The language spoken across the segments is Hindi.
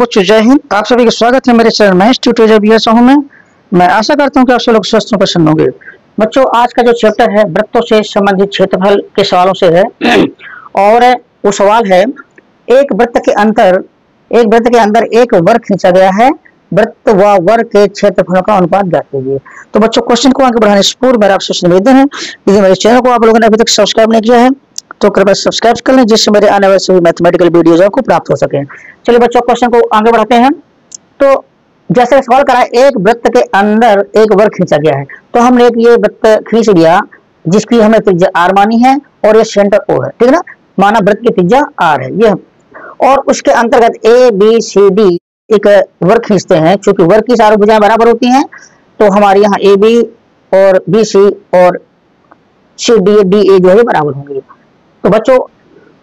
बच्चों जय हिंद। आप सभी का स्वागत है मेरे चैनल में। ट्यूटोरियल हूं मैं आशा करता हूं कि आप सब लोग स्वस्थ और प्रसन्न होंगे। बच्चों आज का जो चैप्टर है वृत्तों से संबंधित क्षेत्रफल के सवालों से है और वो सवाल है एक वृत्त के अंदर एक वर्ग खींचा गया है, वृत्त व वर्ग के क्षेत्रफल का अनुपात ज्ञात कीजिए। तो बच्चों क्वेश्चन को आगे बढ़ाने से पूर्व मेरा आपसे निवेदन है यदि मेरे चैनल को आप लोगों ने अभी तक सब्सक्राइब नहीं किया है तो कृपया सब्सक्राइब कर लें जिससे मेरे आने वाले सभी मैथमेटिकल वीडियोज आपको प्राप्त हो सके। चलिए बच्चों क्वेश्चन को आगे बढ़ाते हैं। तो जैसे सवाल करा है एक वृत्त के अंदर एक वर्ग खींचा गया है, तो हमने एक ये वृत्त खींच लिया जिसकी हमें त्रिज्या आर मानी है और ये सेंटर ओ है, ठीक है ना। माना वृत्त की त्रिज्या आर है ये, और उसके अंतर्गत ए बी सी डी एक वर्ग खींचते हैं। चूंकि वर्ग की चारों भुजाएं बराबर होती हैं तो हमारे यहाँ ए बी और बी सी और सी डी डी ए जो है बराबर होंगे। तो बच्चों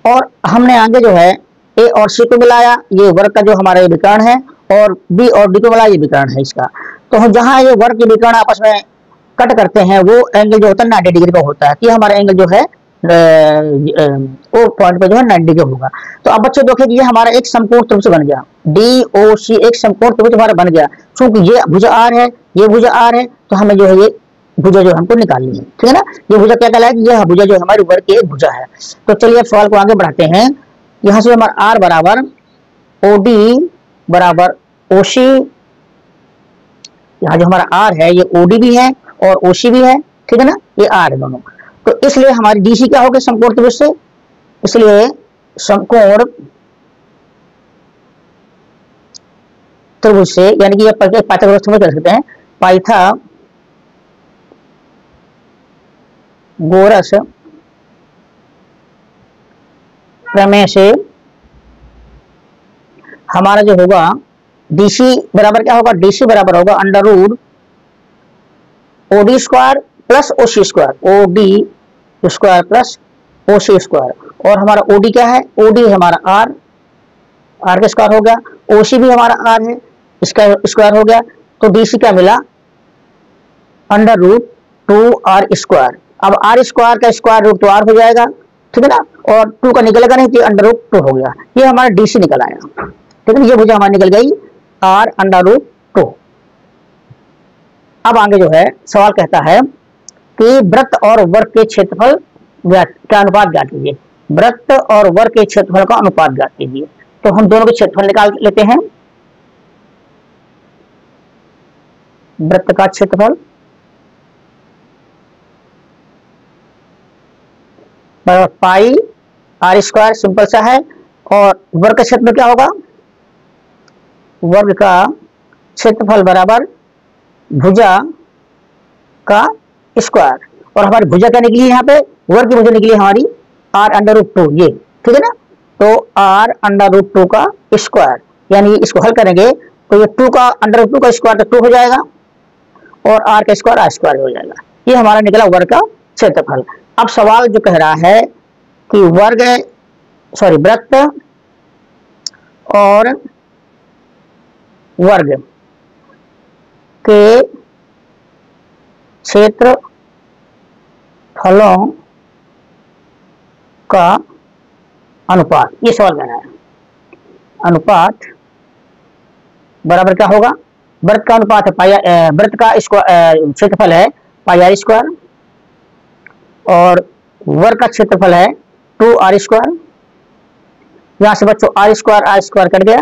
और हमने आगे जो है ए और सी को मिलाया, ये वर्ग का जो हमारा ये विकर्ण है, और बी और डी को मिलाया ये विकर्ण है इसका। तो हम जहां ये वर्ग के विकर्ण आपस में कट करते हैं वो एंगल जो होता है 90 डिग्री का होता है। ये हमारा एंगल जो है ओ पॉइंट पे जो है 90 डिग्री होगा। तो अब बच्चों देखिए ये हमारा एक समकोण त्रिभुज बन गया, डी ओ सी एक समकोण त्रिभुज हमारा बन गया। क्योंकि ये भुजा आर है, ये भुजा आर है, तो हमें जो है ये भुजा जो हमको निकालनी है, ठीक है ना। ये भुजा क्या कहलाएगी, ये भुजा जो हमारी वर्ग की एक भुजा है। तो चलिए अब सवाल को आगे बढ़ाते हैं। यहाँ से हमारा आर बराबर ओ डी बराबर ओ सी, यहाँ जो हमारा आर है ये ओ डी भी है और ओ सी भी है, ठीक है ना, ये आर है दोनों। तो इसलिए हमारी डी सी क्या होगी समकोण त्रिभुज से, इसलिए समकोण त्रिभुज से यानी कि ये पाइथागोरस थ्योरम कर सकते हैं, पाइथागोरस प्रमेय से हमारा जो होगा डीसी बराबर क्या होगा, डीसी बराबर होगा under root O D square plus O C square, O D square plus O C square. और हमारा ओ डी क्या है, ओ डी हमारा आर, आर का स्क्वायर हो गया, ओ सी भी हमारा आर है, इसका स्क्वायर हो गया। तो डी सी क्या मिला अंडर रूट 2r स्क्वायर। अब आर स्क्वायर का स्क्वायर रूट तो आर हो जाएगा, ठीक है ना, और 2 का निकलेगा नहीं तो अंडर रूट 2 हो गया। ये हमारा डीसी निकल आया, ठीक है ना। ये भुजा हमारी निकल गई आर अंडर रूट 2। अब आगे जो है सवाल कहता है कि वृत्त और वर्ग के क्षेत्रफल का अनुपात ज्ञात कीजिए। वृत्त और वर्ग के क्षेत्रफल का अनुपात ज्ञात कीजिए। तो हम दोनों के क्षेत्रफल निकाल लेते हैं। वृत्त का क्षेत्रफल पाई आर स्क्वायर सिंपल सा है, और वर्ग का क्षेत्रफल क्या होगा, वर्ग का क्षेत्रफल बराबर भुजा का स्क्वायर। और हमारी भुजा क्या निकली है यहाँ पे, वर्ग की भुजा निकली है हमारी आर अंडर रूट 2, ये ठीक है ना। तो आर अंडर रूट 2 का स्क्वायर, यानी इसको हल करेंगे तो ये 2 का अंडर रूट 2 का स्क्वायर तो 2 हो जाएगा और आर का स्क्वायर आर स्क्वायर हो जाएगा। ये हमारा निकला वर्ग का क्षेत्रफल। अब सवाल जो कह रहा है कि वृत्त और वर्ग के क्षेत्रफलों का अनुपात, ये सवाल कह रहा है। अनुपात बराबर क्या होगा, वृत्त का अनुपात है वृत्त का क्षेत्रफल है पाई आर स्क्वायर और वर्ग का क्षेत्रफल है 2r स्क्वायर। यहां से बच्चों आर स्क्वायर कट गया,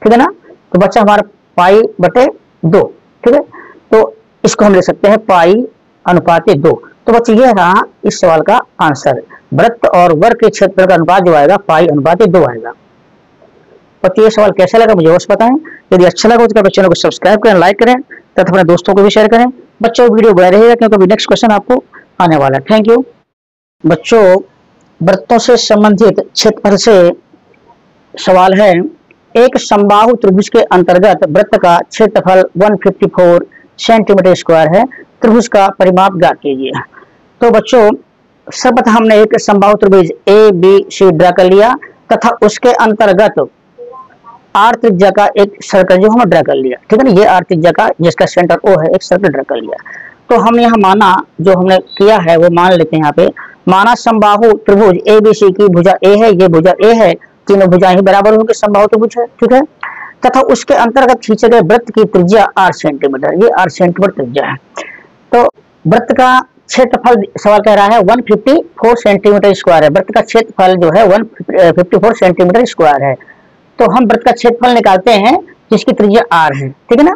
ठीक है ना। तो बच्चा हमारा पाई बटे 2, ठीक है। तो इसको हम ले सकते हैं पाई अनुपात 2। तो बच्चों ये रहा इस सवाल का आंसर। वृत्त और वर्ग के क्षेत्रफल का अनुपात जो आएगा पाई अनुपात 2 आएगा। बच्चों ये सवाल कैसा लगा मुझे अवश्य बताएं। यदि अच्छा लगा तो चैनल को सब्सक्राइब करें, लाइक करें तथा अपने दोस्तों को भी शेयर करें। बच्चों वीडियो बना रहेगा क्योंकि अभी नेक्स्ट क्वेश्चन आपको आने वाला है। Thank you. बच्चों वृत्तों से संबंधित क्षेत्रफल से सवाल है एक समबाहु त्रिभुज के अंतर्गत वृत्त का क्षेत्रफल 154 सेंटीमीटर स्क्वायर है, त्रिभुज का परिमाप ज्ञात कीजिए। तो बच्चों सर्वप्रथम हमने एक समबाहु त्रिभुज ए बी सी ड्रा कर लिया तथा उसके अंतर्गत आर त्रिज्या का एक सर्कल जो हम ड्रा कर लिया, ठीक है ना। ये आर त्रिज्या का जिसका सेंटर ओ है एक सर्कल ड्रा कर लिया। तो हम यहाँ माना जो हमने किया है वो मान लेते हैं। यहाँ पे माना समबाहु त्रिभुज एबीसी की भुजा ए है, ये भुजा ए है, तीनों भुजाएं ही बराबर होंगे, समबाहु त्रिभुज है, ठीक है। तथा उसके अंतर्गत खींचे गए वृत्त की त्रिज्या 8 सेंटीमीटर, ये 8 सेंटीमीटर त्रिज्या है। तो वृत्त का क्षेत्रफल सवाल कह रहा है 154 सेंटीमीटर स्क्वायर है। वृत्त का क्षेत्रफल जो है 154 सेंटीमीटर स्क्वायर है। तो हम वृत्त का क्षेत्रफल निकालते हैं जिसकी त्रिज्या r है, ठीक है ना।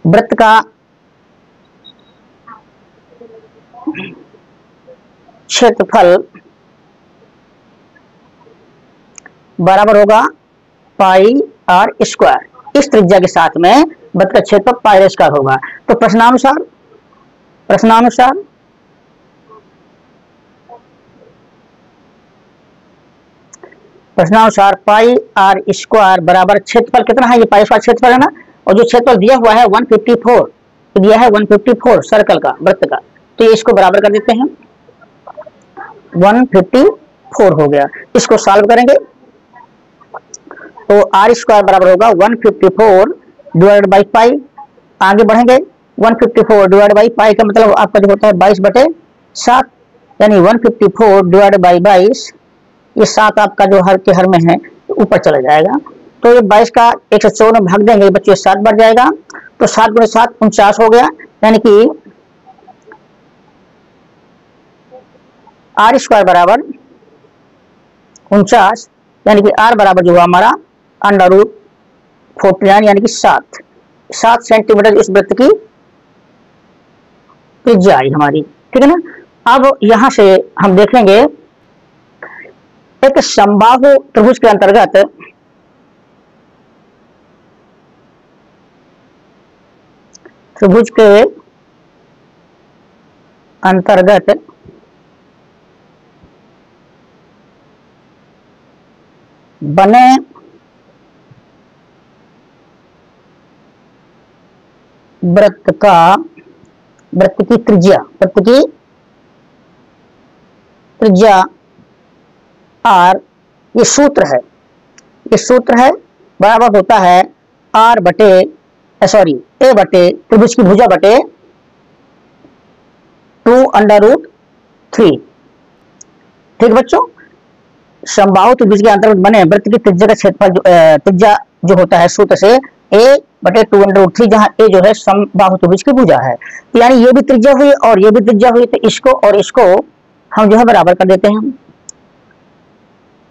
वृत्त का क्षेत्रफल बराबर होगा पाई आर स्क्वायर। इस त्रिज्या के साथ में वृत्त का क्षेत्रफल पाई आर स्क्वायर होगा। तो प्रश्नानुसार पाई आर स्क्वायर बराबर क्षेत्रफल कितना है, ये पाई स्क्वायर क्षेत्रफल है ना, और जो क्षेत्रफल दिया हुआ है 154 दिया है 154 सर्कल का, वृत्त का, तो ये इसको बराबर कर देते हैं 154 हो गया। इसको सॉल्व करेंगे तो आर स्क्वायर बराबर होगा 154 डिवाइडेड बाई पाई। आगे बढ़ेंगे 154 डिवाइड बाई पाई का मतलब आपका जो होता है 22/7, यानी 154 डिवाइडेड बाई 22, ये 7 आपका जो हर के हर में है ऊपर चला जाएगा। तो ये 22 का 114 में भाग देंगे, बच्चों 7 बढ़ जाएगा, तो 7 गुणे 7 49 हो गया, यानी कि आर स्क्वायर बराबर 49, यानी कि आर बराबर जो हुआ हमारा √49 यानी कि 7 सेंटीमीटर इस वृत्त की त्रिज्या आई हमारी, ठीक है ना। अब यहां से हम देखेंगे एक समबाहु त्रिभुज के अंतर्गत बने वृत्त की त्रिज्या r, ये सूत्र है बराबर होता है r बटे a बटे त्रिभुज की भुजा बटे 2√3। ठीक बच्चों, समबाहु त्रिभुज के अंतर्गत बने वृत्त की त्रिज्या का क्षेत्रफल त्रिज्या जो होता है सूत्र से a बटे 2√3, जहां a जो है समबाहु त्रिभुज की भुजा है, यानी ये भी त्रिज्या हुई और ये भी त्रिज्या हुई, तो इसको और इसको हम जो है बराबर कर देते हैं।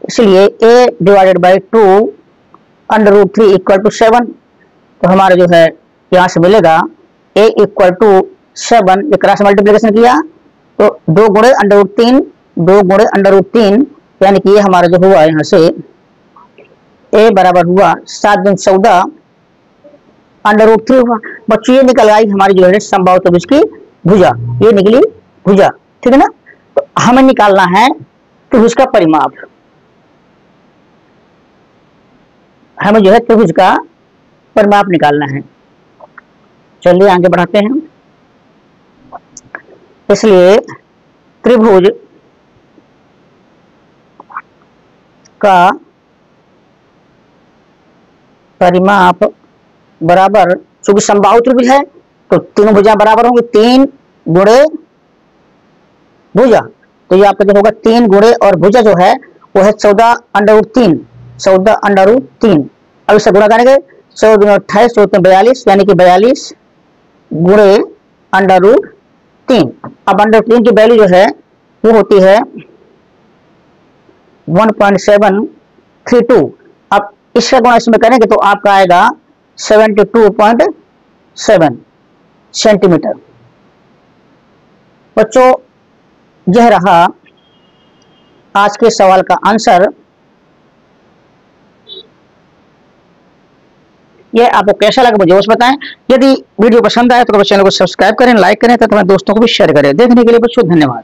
इसलिए a divided by 2√3 equal to 7, तो हमारा जो है यहां से मिलेगा a इक्वल टू 7, ये क्रॉस मल्टीप्लिकेशन किया तो 2 गुणे √3, यानी कि ये हमारा जो हुआ यहाँ से a बराबर हुआ 7 दूनी 14 √3 हुआ। बच्चों ये निकल आई हमारी जो है समबाहु त्रिभुज की भुजा, ये निकली भुजा, ठीक है ना। तो हमें निकालना है त्रिभुज का परिमाप, हमें जो है त्रिभुज का परिमाप निकालना है। चलिए आगे बढ़ाते हैं। इसलिए त्रिभुज का परिमाप बराबर, चूंकि समबाहु त्रिभुज है तो तीनों भुजा बराबर होंगे, 3 गुणे भुजा, तो ये आपका जो होगा 3 गुणे और भुजा जो है वो है 14√3। अब इससे गुणा करेंगे 14 दूनी 28, 14 42, यानी कि 42 गुणे √3। अब √3 की वैल्यू जो है वो होती है 1.732। अब इसका गुणा इसमें करेंगे तो आपका आएगा 72.7 सेंटीमीटर। बच्चों यह रहा आज के सवाल का आंसर। यह आपको कैसा लगा मुझे अवश्य बताएं। यदि वीडियो पसंद आए तो चैनल को सब्सक्राइब करें, लाइक करें तथा दोस्तों को भी शेयर करें। देखने के लिए बच्चों धन्यवाद।